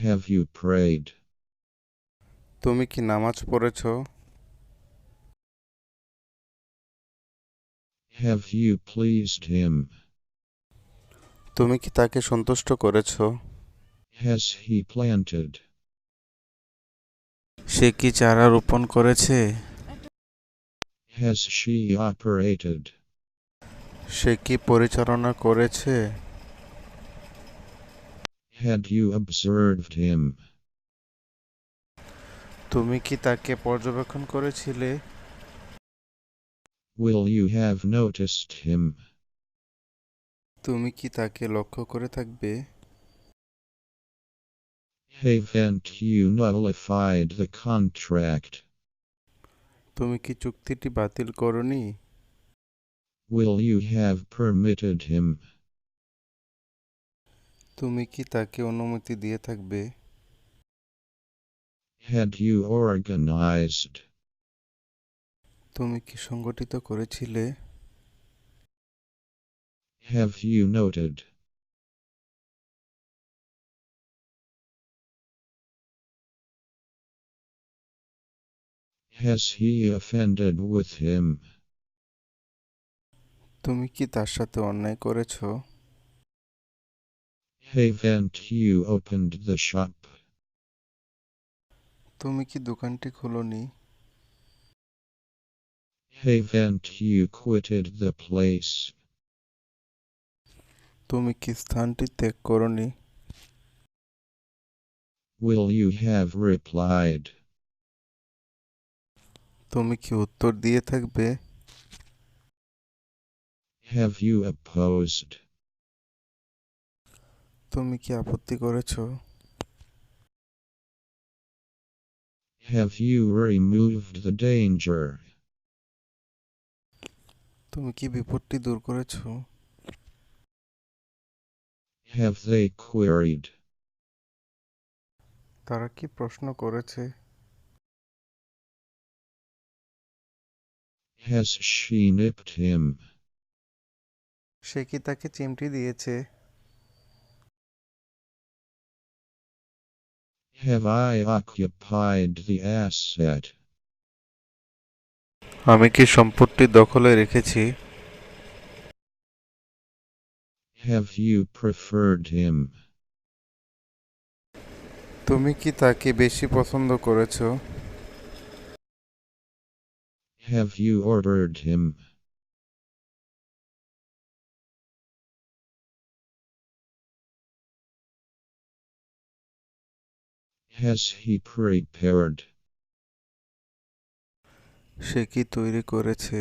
Have you prayed? তুমি কি নামাজ পড়েছো? Have you pleased him? তুমি কি তাকে সন্তুষ্ট করেছো? Has he planted? সে কি চারা রোপণ করেছে? Has she operated? সে কি পরিচালনা করেছে? Had you observed him? তুমি কি তাকে পর্যবেক্ষণ করেছিলে? Will you have noticed him? তুমি কি তাকে লক্ষ্য করে থাকবে? Haven't you nullified the contract? তুমি কি চুক্তিটি বাতিল করনি? Will you have permitted him? তুমি কি তাকে অনুমতি দিয়ে থাকবে? Had you organized? তুমি কি সংগঠিত করেছিলে? Have you noted? Has he offended with him? তুমি কি তার সাথে অন্যায় করেছো? Haven't you opened the shop? তুমি কি দোকানটি খোলনি? Haven't you quitted the place? তুমি কি স্থানটি ত্যাগ করনি? Will you have replied? তুমি কি উত্তর দিয়ে থাকবে? Have you opposed? তুমি কি আপত্তি করেছো? Have you removed the danger? তুমি কি বিপদটি দূর করেছো? Have they queried? তারা কি প্রশ্ন করেছে? Has she nipped him? সে কি তাকে চিমটি দিয়েছে? Have I occupied the asset? আমি কি সম্পত্তি দখলে রেখেছি? Have you preferred him? তুমি কি তাকে বেশি পছন্দ করেছো? Have you ordered him? Has he prepared? সে কি তৈরি করেছে?